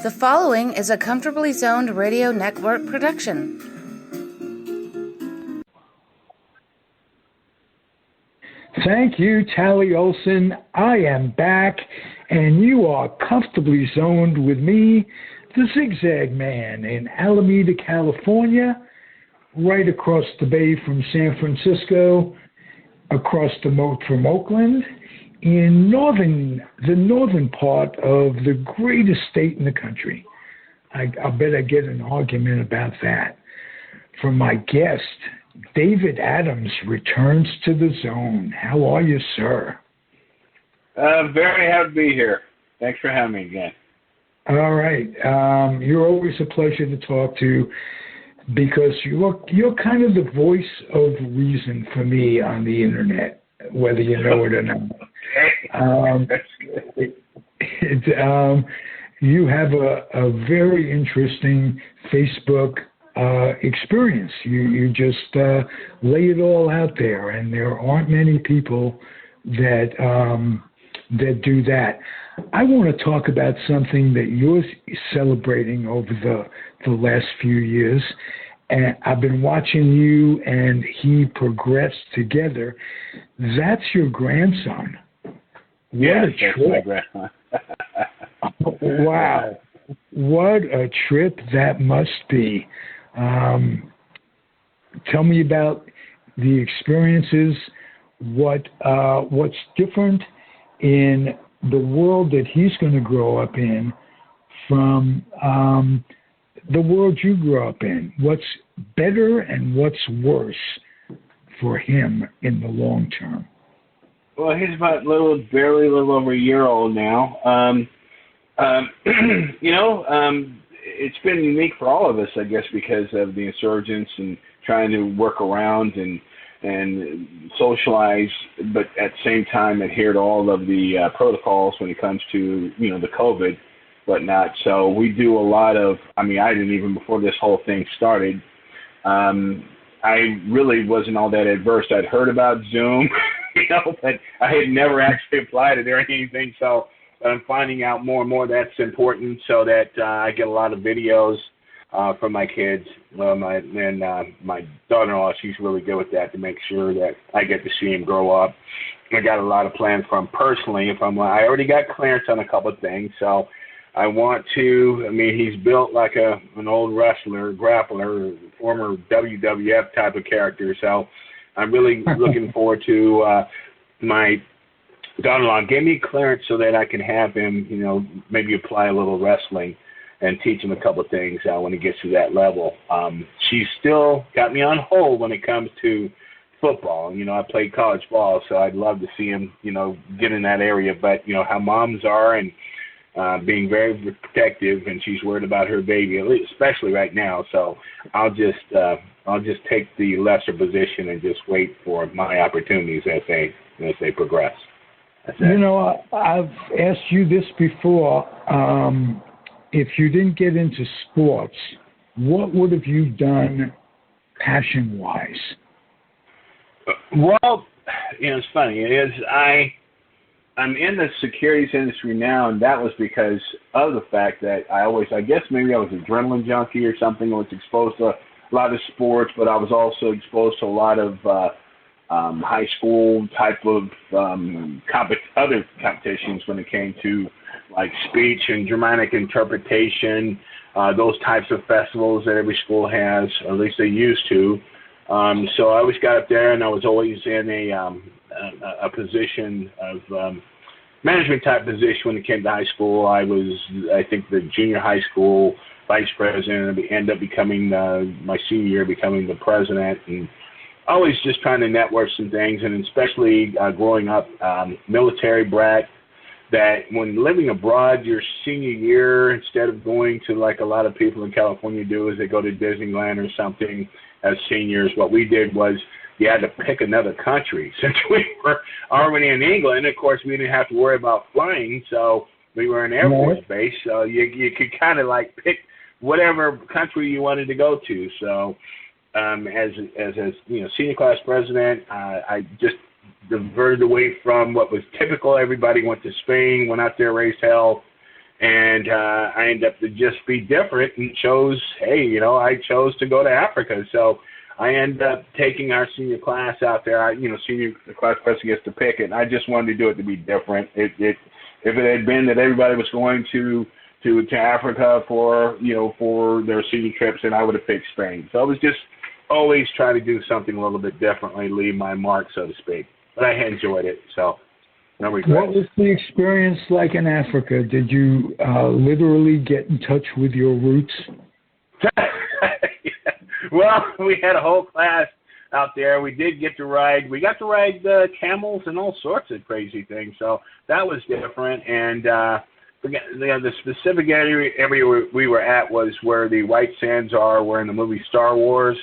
The following is a Comfortably Zoned Radio Network production. Thank you, Tally Olson. I am back, and you are comfortably zoned with me, the Zig Zag Man, in Alameda, California, right across the bay from San Francisco, across the moat from Oakland, in the northern part of the greatest state in the country. I'll bet I get an argument about that. From my guest, David Adams returns to the zone. How are you, sir? Very happy to be here. Thanks for having me again. All right. You're always a pleasure to talk to because you're kind of the voice of reason for me on the internet, whether you know it or not. You have a very interesting Facebook experience. You just lay it all out there, and there aren't many people that do that. I want to talk about something that you're celebrating over the last few years. And I've been watching you and he progress together. That's your grandson. What a trip. Wow. What a trip that must be. Tell me about the experiences, what's different in the world that he's going to grow up in from the world you grew up in. What's better and what's worse for him in the long term? Well, he's barely a little over a year old now. It's been unique for all of us, I guess, because of the insurgents and trying to work around and socialize, but at the same time adhere to all of the protocols when it comes to, the COVID, whatnot. So we do a lot of, I didn't even before this whole thing started. I really wasn't all that adverse. I'd heard about Zoom, but I had never actually applied it or anything. So I'm finding out more and more that's important so that I get a lot of videos from my kids. My daughter-in-law, she's really good with that to make sure that I get to see him grow up. I got a lot of plans for him personally. I already got clearance on a couple of things, so I want to. He's built like an old wrestler, grappler, former WWF type of character. So I'm really looking forward to my daughter-in-law gave me clearance so that I can have him, maybe apply a little wrestling and teach him a couple of things when he gets to that level. She's still got me on hold when it comes to football. I played college ball, so I'd love to see him, get in that area. But, how moms are and being very protective, and she's worried about her baby, especially right now. So I'll just take the lesser position and just wait for my opportunities as they progress. I've asked you this before. If you didn't get into sports, what would have you done passion-wise? Well, it's funny. I'm in the securities industry now, and that was because of the fact that I guess maybe I was an adrenaline junkie or something. I was exposed to a lot of sports, but I was also exposed to a lot of high school type of other competitions when it came to like speech and dramatic interpretation, those types of festivals that every school has, or at least they used to. So I always got up there, and I was always in a position of management type position when it came to high school. I was, I think, the junior high school vice president, and ended up becoming my senior year, becoming the president, and always just trying to network some things, and especially growing up military brat, that when living abroad your senior year, instead of going to like a lot of people in California do, is they go to Disneyland or something as seniors. What we did was you had to pick another country. Since we were already in England, of course, we didn't have to worry about flying, so we were in Air Force Base, so you could kind of like pick whatever country you wanted to go to. So as senior class president, I just diverted away from what was typical. Everybody went to Spain, went out there, raised hell, And I ended up to just be different and chose, hey, I chose to go to Africa. So I ended up taking our senior class out there. Senior class person gets to pick it. And I just wanted to do it to be different. If it had been that everybody was going to Africa for their senior trips, and I would have picked Spain. So I was just always trying to do something a little bit differently, leave my mark, so to speak. But I enjoyed it, so no regrets. What was the experience like in Africa? Did you literally get in touch with your roots? Well, we had a whole class out there. We got to ride camels and all sorts of crazy things. So that was different. And the specific area we were at was where the white sands were in the movie Star Wars.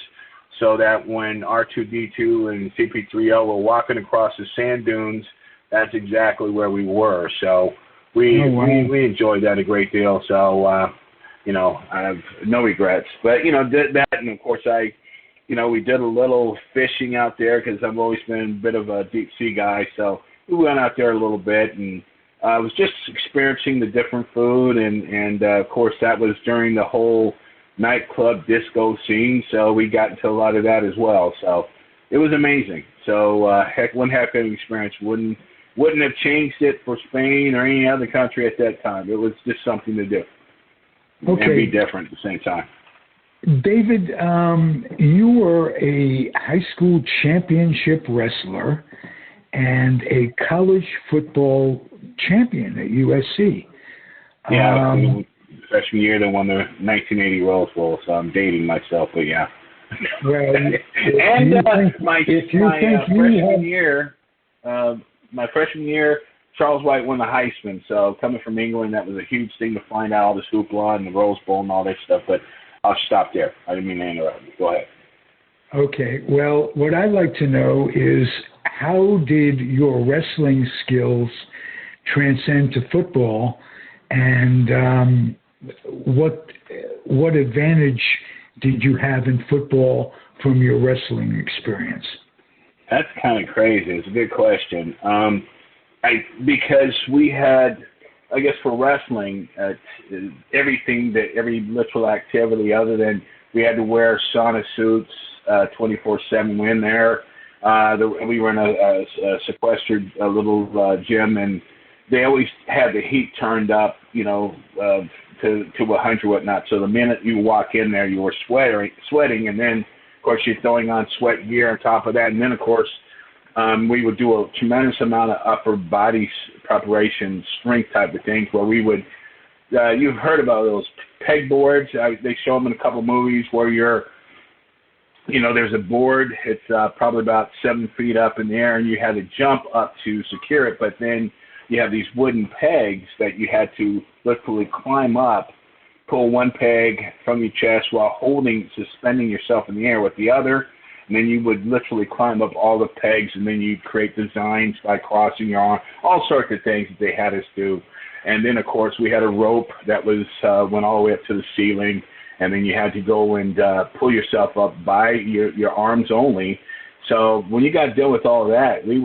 So that when R2-D2 and CP3O were walking across the sand dunes, that's exactly where we were. So we enjoyed that a great deal. So I have no regrets. But did that, and of course we did a little fishing out there because I've always been a bit of a deep sea guy. So we went out there a little bit, and I was just experiencing the different food, and of course that was during the whole nightclub disco scene. So we got into a lot of that as well. So it was amazing. So one heck of an experience. Wouldn't have changed it for Spain or any other country at that time. It was just something to do. Okay. And be different at the same time. David, you were a high school championship wrestler and a college football champion at USC. Yeah, freshman year they won the 1980 Rose Bowl, so I'm dating myself, but yeah. Well, my freshman year, Charles White won the Heisman. So coming from England, that was a huge thing to find out all the hoopla and the Rose Bowl and all that stuff. But I'll stop there. I didn't mean to interrupt you. Go ahead. Okay. Well, what I'd like to know is how did your wrestling skills transcend to football, and what advantage did you have in football from your wrestling experience? That's kind of crazy. It's a good question. Because we had, I guess for wrestling, every literal activity other than we had to wear sauna suits 24/7. We're in there. We were in a sequestered little gym, and they always had the heat turned up, to 100 whatnot. So the minute you walk in there, you were sweating, and then of course you're throwing on sweat gear on top of that, and then of course we would do a tremendous amount of upper body preparation, strength type of things, where we would. You've heard about those pegboards? They show them in a couple movies where there's a board. It's probably about 7 feet up in the air, and you had to jump up to secure it. But then you have these wooden pegs that you had to literally climb up, pull one peg from your chest while suspending yourself in the air with the other. And then you would literally climb up all the pegs, and then you'd create designs by crossing your arm, all sorts of things that they had us do. And then, of course, we had a rope that went all the way up to the ceiling, and then you had to go and pull yourself up by your arms only. So when you got to deal with all that, we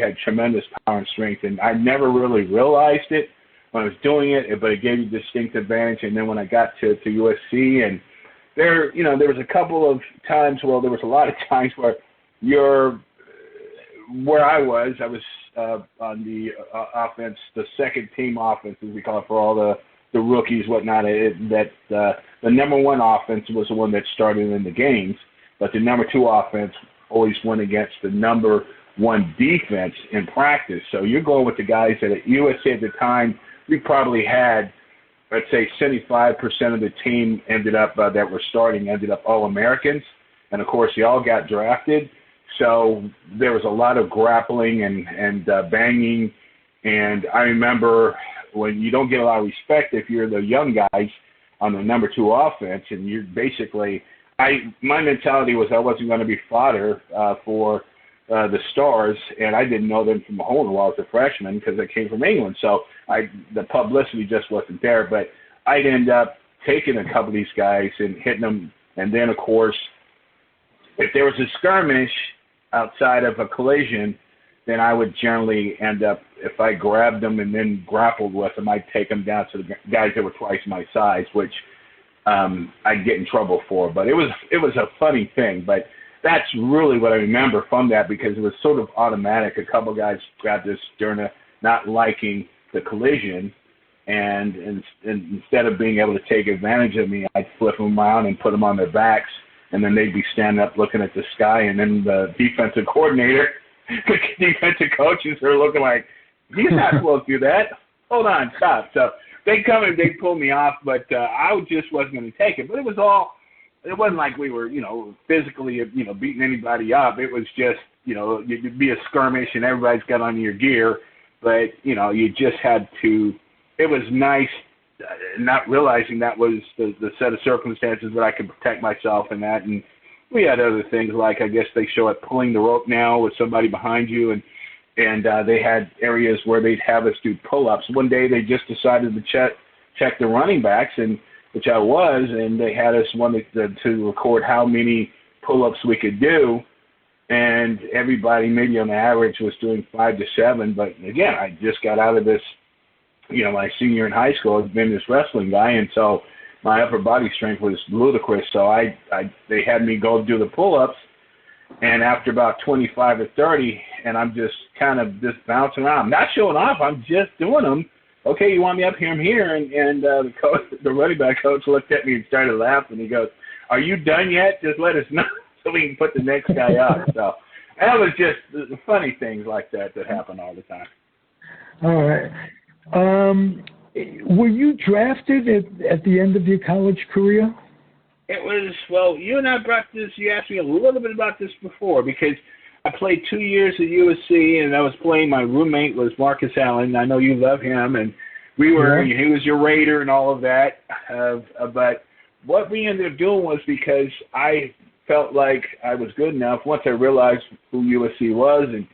had tremendous power and strength, and I never really realized it when I was doing it, but it gave you distinct advantage. And then when I got to USC, and there was a couple of times, there was a lot of times where I was on the offense, the second team offense, as we call it, for all the rookies, whatnot. The number one offense was the one that started in the games, but the number two offense always went against the number one defense in practice. So you're going with the guys that at USC at the time, we probably had, let's say 75% of the team ended up All-Americans. And, of course, they all got drafted. So there was a lot of grappling and banging. And I remember when you don't get a lot of respect if you're the young guys on the number two offense, and you're basically my mentality was I wasn't going to be fodder for the stars, and I didn't know them from a hole in the wall as a freshman because I came from England. So the publicity just wasn't there. But I'd end up taking a couple of these guys and hitting them. And then, of course, if there was a skirmish outside of a collision, then I would generally end up, if I grabbed them and then grappled with them, I'd take them down to the guys that were twice my size, which I'd get in trouble for. But it was a funny thing. But that's really what I remember from that, because it was sort of automatic. A couple guys grabbed us during not liking the collision, and instead of being able to take advantage of me, I'd flip them around and put them on their backs, and then they'd be standing up looking at the sky, and then the defensive coordinator, the defensive coaches are looking like, he's not supposed to do that. Hold on, stop. So they'd come and they'd pull me off, but I just wasn't going to take it. But it wasn't like we were, physically, beating anybody up. It was just, you'd be a skirmish and everybody's got on your gear, but, you just had to, it was nice not realizing that was the set of circumstances that I could protect myself in that. And we had other things like, I guess they show it pulling the rope now with somebody behind you, and they had areas where they'd have us do pull-ups. One day they just decided to check the running backs, and which I was, and they had us wanted to record how many pull-ups we could do, and everybody maybe on average was doing 5 to 7. But again, I just got out of this, my senior in high school, I've been this wrestling guy, and so my upper body strength was ludicrous. So they had me go do the pull-ups, and after about 25 or 30, and I'm just kind of just bouncing around. I'm not showing off. I'm just doing them. Okay, you want me up here? I'm here. And the running back coach looked at me and started laughing. He goes, "Are you done yet? Just let us know so we can put the next guy up." So that was just the funny things like that happen all the time. All right. Were you drafted at the end of your college career? It was, well, you and I brought this, you asked me a little bit about this before, because I played 2 years at USC, and I was playing, my roommate was Marcus Allen. I know you love him, and he was your Raider and all of that. But what we ended up doing was, because I felt like I was good enough, once I realized who USC was, and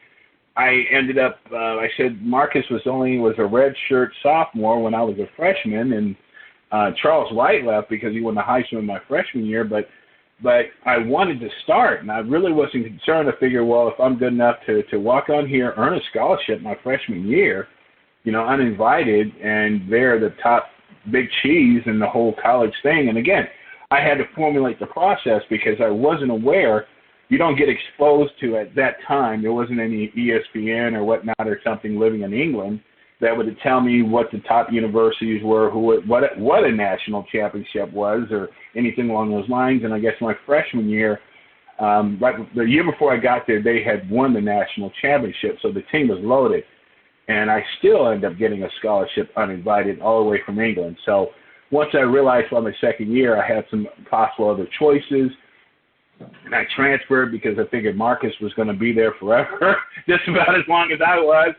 I ended up, I said Marcus was a redshirt sophomore when I was a freshman, and Charles White left because he won the Heisman my freshman year, but I wanted to start, and I really wasn't concerned. I figured, well, if I'm good enough to walk on here, earn a scholarship my freshman year, uninvited, and they're the top big cheese in the whole college thing. And again, I had to formulate the process because I wasn't aware. You don't get exposed to, at that time, there wasn't any ESPN or whatnot or something living in England that would tell me what the top universities were, what a national championship was, or anything along those lines. And I guess my freshman year, right the year before I got there, they had won the national championship, so the team was loaded. And I still ended up getting a scholarship uninvited all the way from England. So once I realized by my second year I had some possible other choices, and I transferred because I figured Marcus was going to be there forever, just about as long as I was.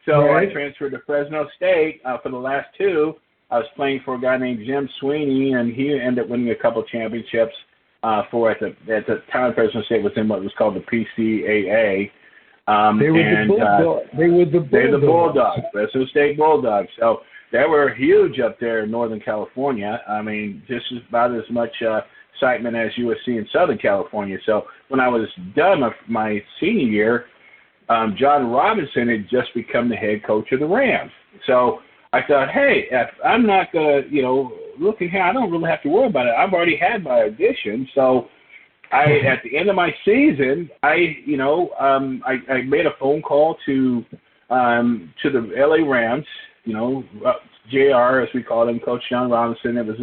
So right. I transferred to Fresno State for the last two. I was playing for a guy named Jim Sweeney, and he ended up winning a couple championships at the time Fresno State was in what was called the PCAA. They were the Bulldogs, Fresno State Bulldogs. So they were huge up there in Northern California. I mean, just about as much excitement as USC in Southern California. So when I was done my senior year, John Robinson had just become the head coach of the Rams. So I thought, hey, if I'm not going to, look at here, I don't really have to worry about it. I've already had my audition. So at the end of my season, I made a phone call to the LA Rams, JR, as we called him, Coach John Robinson. It was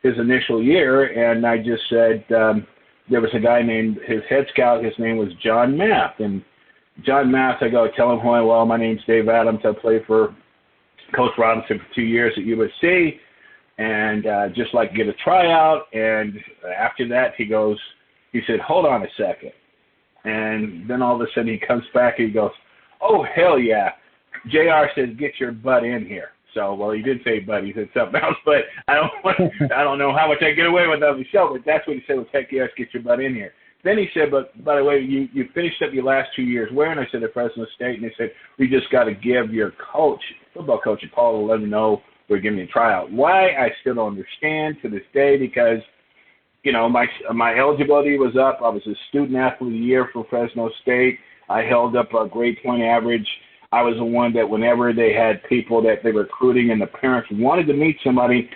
his initial year. And I just said, there was a guy named, his head scout, his name was John Math. And John Math, I go tell him who I am. Well, my name's Dave Adams. I played for Coach Robinson for 2 years at USC, and just like get a tryout. And after that, he said, hold on a second. And then all of a sudden he comes back and he goes, oh, hell yeah. JR says, get your butt in here. So, well, he didn't say butt. He said something else, but I don't know how much I get away with on the show, but that's what he said was, heck yes, get your butt in here. Then he said, but by the way, you finished up your last 2 years where? And I said, at Fresno State. And they said, we just got to give your football coach, a call to let him know we're giving you a tryout. Why? I still don't understand to this day, because my eligibility was up. I was a student athlete of the year for Fresno State. I held up a grade point average. I was the one that whenever they had people that they were recruiting and the parents wanted to meet somebody,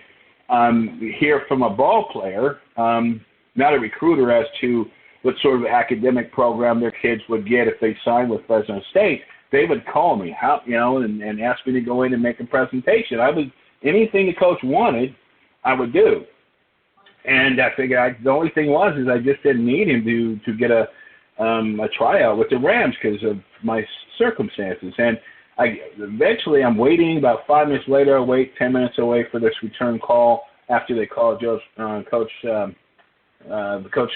hear from a ball player, not a recruiter, as to what sort of academic program their kids would get if they signed with Fresno State, they would call me, and ask me to go in and make a presentation. Anything the coach wanted, I would do. And I figured the only thing is I just didn't need him to get a tryout with the Rams because of my circumstances. And eventually I'm waiting. About 5 minutes later, I wait 10 minutes away for this return call after they call Coach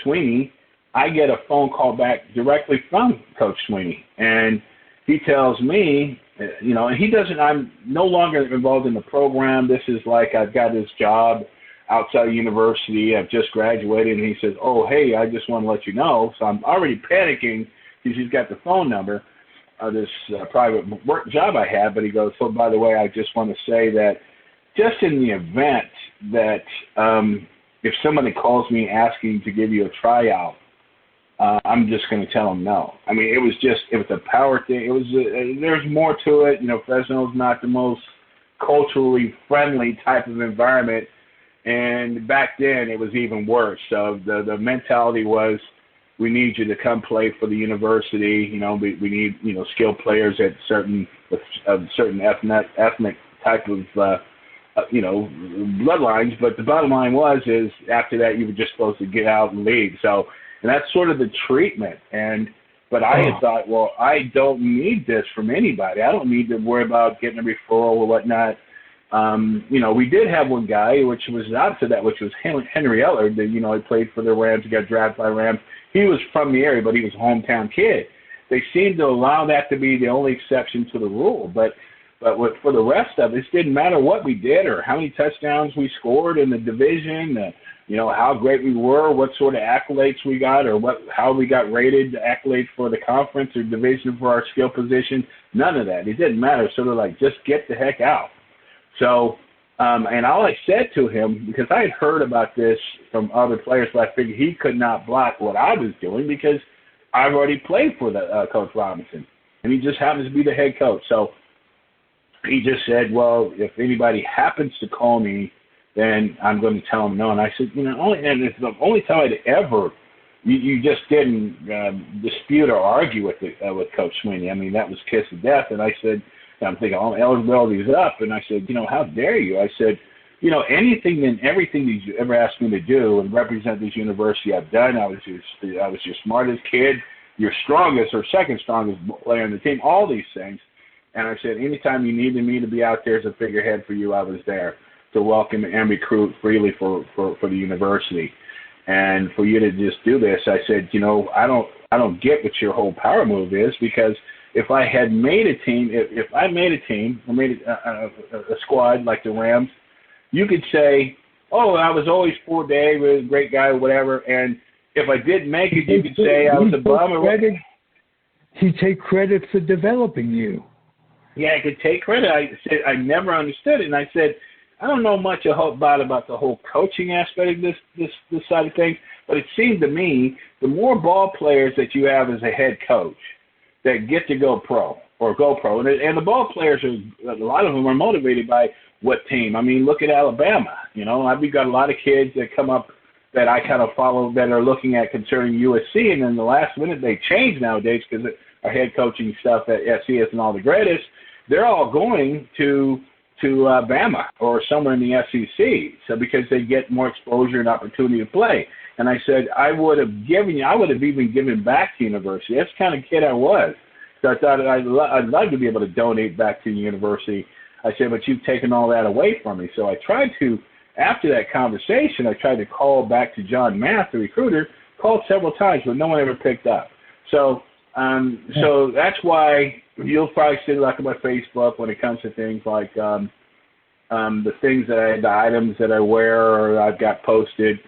Sweeney. I get a phone call back directly from Coach Sweeney, and he tells me, and he doesn't. I'm no longer involved in the program. This is like I've got this job outside university. I've just graduated, and he says, "Oh, hey, I just want to let you know." So I'm already panicking because he's got the phone number of this private work job I have. But he goes, "So by the way, I just want to say that just in the event that if somebody calls me asking to give you a tryout, I'm just going to tell them no." I mean, it was a power thing. There's more to it. Fresno's not the most culturally friendly type of environment. And back then, it was even worse. So the mentality was, we need you to come play for the university. We need skilled players at certain ethnic type of bloodlines. But the bottom line is after that, you were just supposed to get out and leave. So, and that's sort of the treatment. But I had thought, well, I don't need this from anybody. I don't need to worry about getting a referral or whatnot. We did have one guy, which was opposite that, which was Henry Ellard. He played for the Rams. He got drafted by Rams. He was from the area, but he was a hometown kid. They seemed to allow that to be the only exception to the rule. But for the rest of us, it didn't matter what we did or how many touchdowns we scored in the division, how great we were, what sort of accolades we got, or how we got rated, accolades for the conference or division for our skill position. None of that. It didn't matter. Sort of like, just get the heck out. So, and all I said to him, because I had heard about this from other players, but I figured he could not block what I was doing because I've already played for the Coach Robinson, and he just happens to be the head coach. So he just said, well, if anybody happens to call me, then I'm going to tell them no. And I said, and it's the only time I'd ever, you just didn't dispute or argue with Coach Sweeney. I mean, that was kiss of death. And I said, I'm thinking, eligibility is up. And I said, how dare you? I said, anything and everything that you ever asked me to do and represent this university, I've done. I was your smartest kid, your strongest or second strongest player on the team, all these things. And I said, anytime you needed me to be out there as a figurehead for you, I was there to welcome and recruit freely for the university. And for you to just do this, I said, I don't get what your whole power move is, because if I had made a team, if I made a team or made a squad like the Rams, you could say, oh, I was always for Dave, was a great guy or whatever. And if I didn't make it, you could say I was a bum. He'd take credit for developing you. Yeah, I could take credit. I said I never understood it. And I said, I don't know much about the whole coaching aspect of this side of things, but it seemed to me the more ball players that you have as a head coach that get to go pro, and the ball players a lot of them are motivated by what team. I mean, look at Alabama. We've got a lot of kids that come up that I kind of follow that are looking at concerning USC, and then the last minute they change nowadays because our head coaching stuff at SC isn't all the greatest. They're all going to Bama or somewhere in the SEC, so because they get more exposure and opportunity to play. And I said, I would have even given back to university. That's the kind of kid I was. So I thought I'd love to be able to donate back to the university. I said, but you've taken all that away from me. So I tried to, after that conversation, I tried to call back to John Math, the recruiter, called several times, but no one ever picked up. So that's why you'll probably see like on my Facebook when it comes to things like the items that I wear or I've got posted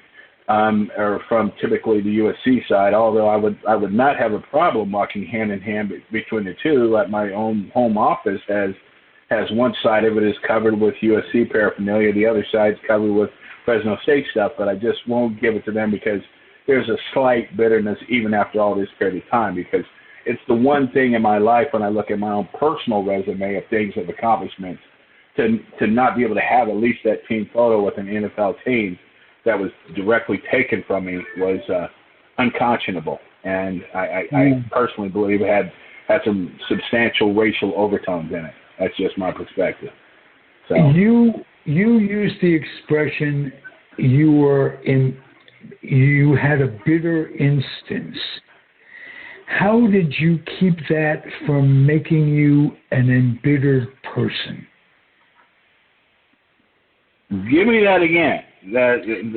are from typically the USC side, although I would not have a problem walking hand in hand between the two. At my own home office has one side of it is covered with USC paraphernalia, the other side's covered with Fresno State stuff, but I just won't give it to them because there's a slight bitterness even after all this period of time, because it's the one thing in my life when I look at my own personal resume of things of accomplishments, to not be able to have at least that team photo with an NFL team that was directly taken from me was unconscionable. And I personally believe it had some substantial racial overtones in it. That's just my perspective. So you used the expression you had a bitter instance. How did you keep that from making you an embittered person? Give me that again.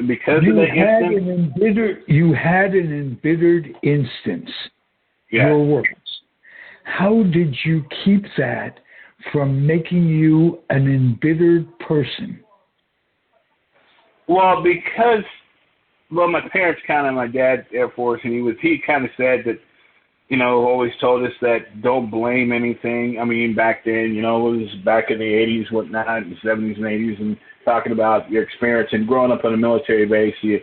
Because of the instance? You had an embittered instance. Yeah. Your words. How did you keep that from making you an embittered person? Well, because my parents my dad, Air Force, and he kind of said that, always told us that don't blame anything. I mean, back then, it was back in the 80s, whatnot, the 70s and 80s, and talking about your experience and growing up on a military base, you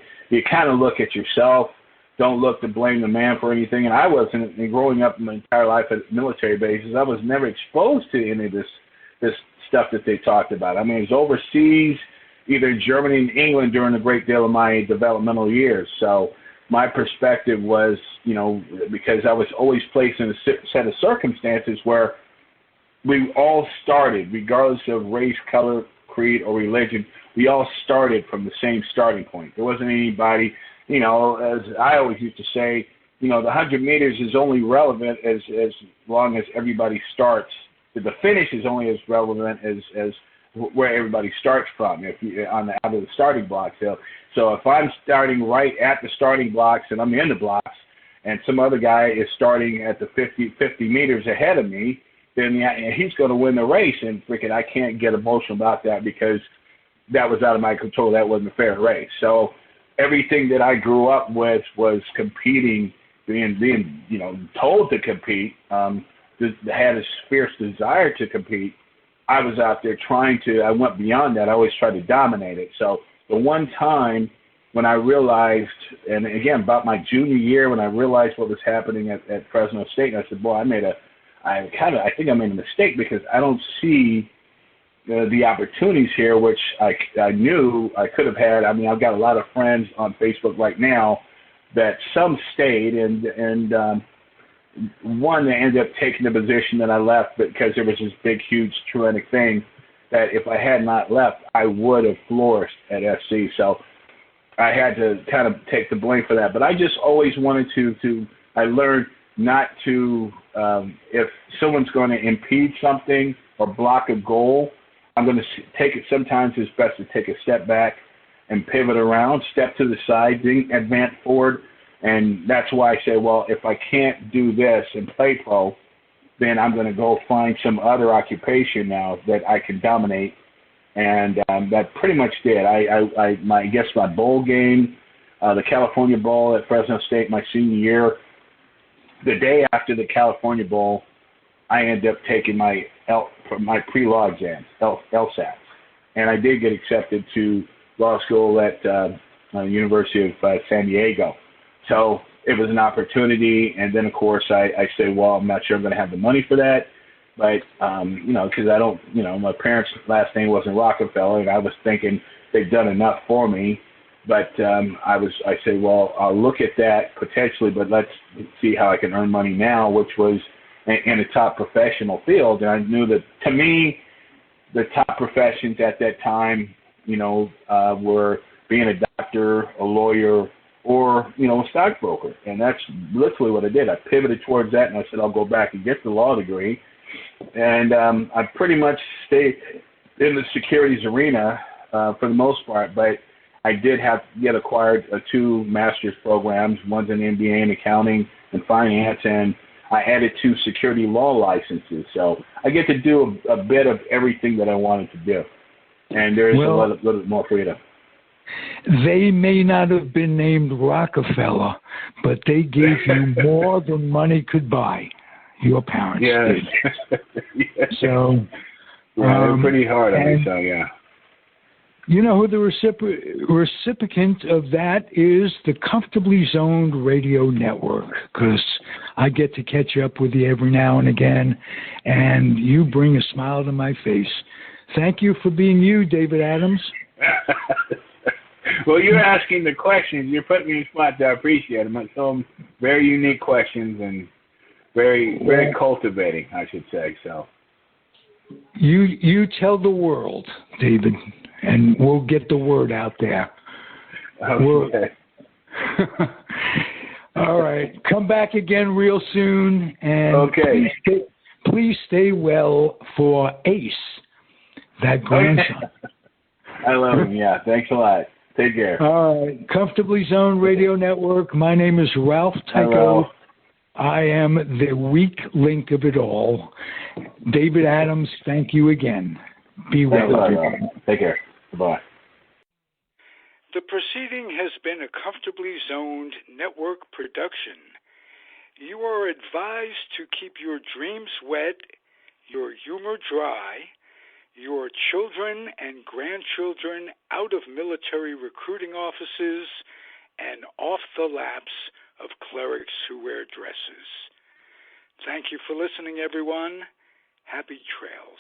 kind of look at yourself. Don't look to blame the man for anything. And I wasn't, and growing up my entire life at military bases, I was never exposed to any of this stuff that they talked about. I mean, it was overseas, either in Germany and England during a great deal of my developmental years. So my perspective was, because I was always placed in a set of circumstances where we all started, regardless of race, color, creed, or religion, we all started from the same starting point. There wasn't anybody, as I always used to say, the 100 meters is only relevant as long as everybody starts. The finish is only as relevant as where everybody starts from, out of the starting blocks. So if I'm starting right at the starting blocks and I'm in the blocks, and some other guy is starting at the 50 meters ahead of me, then he's going to win the race. And I can't get emotional about that because that was out of my control. That wasn't a fair race. So everything that I grew up with was competing, being told to compete, had a fierce desire to compete. I was out there I went beyond that. I always tried to dominate it. So the one time when I realized, and again, about my junior year, when I realized what was happening at Fresno State, and I said, boy, I think I made a mistake because I don't see the opportunities here, which I knew I could have had. I mean, I've got a lot of friends on Facebook right now that some stayed, and one, they ended up taking the position that I left because there was this big, huge, truenic thing that if I had not left, I would have flourished at FC. So I had to kind of take the blame for that. But I just always wanted I learned not to, if someone's going to impede something or block a goal, I'm going to take it. Sometimes it's best to take a step back and pivot around, step to the side, then advance forward. And that's why I say, well, if I can't do this and play pro, then I'm going to go find some other occupation now that I can dominate. And that pretty much did. I guess my bowl game, the California Bowl at Fresno State my senior year, the day after the California Bowl, I ended up taking my pre-law exams, LSATs. And I did get accepted to law school at University of San Diego. So it was an opportunity, and then, of course, I say, well, I'm not sure I'm going to have the money for that, but, because I don't, my parents' last name wasn't Rockefeller, and I was thinking they've done enough for me, but I say, well, I'll look at that potentially, but let's see how I can earn money now, which was in a top professional field, and I knew that, to me, the top professions at that time, were being a doctor, a lawyer, or, a stockbroker. And that's literally what I did. I pivoted towards that, and I said, I'll go back and get the law degree. And I pretty much stayed in the securities arena for the most part, but I did have to get acquired 2 master's programs. One's an MBA in accounting and finance, and I added 2 security law licenses. So I get to do a bit of everything that I wanted to do. And there is a little bit more freedom. They may not have been named Rockefeller, but they gave you more than money could buy. Your parents did. Yes. So, they're pretty hard on me, so yeah. You know who the recipient of that is? The Comfortably Zoned Radio Network, because I get to catch up with you every now and again, and you bring a smile to my face. Thank you for being you, David Adams. Well, you're asking the questions. You're putting me in spots. I appreciate them. Some very unique questions and very cultivating, I should say. So you tell the world, David, and we'll get the word out there. Okay. All right. Come back again real soon, and okay. please stay well for Ace, that grandson. I love him. Yeah. Thanks a lot. Take care. All right. Comfortably Zoned Radio Network. My name is Ralph Tycho. Hello. I am the weak link of it all. David Adams, thank you again. Be well, everyone. Take care. Bye. The proceeding has been a Comfortably Zoned network production. You are advised to keep your dreams wet, your humor dry, your children and grandchildren out of military recruiting offices and off the laps of clerics who wear dresses. Thank you for listening, everyone. Happy trails.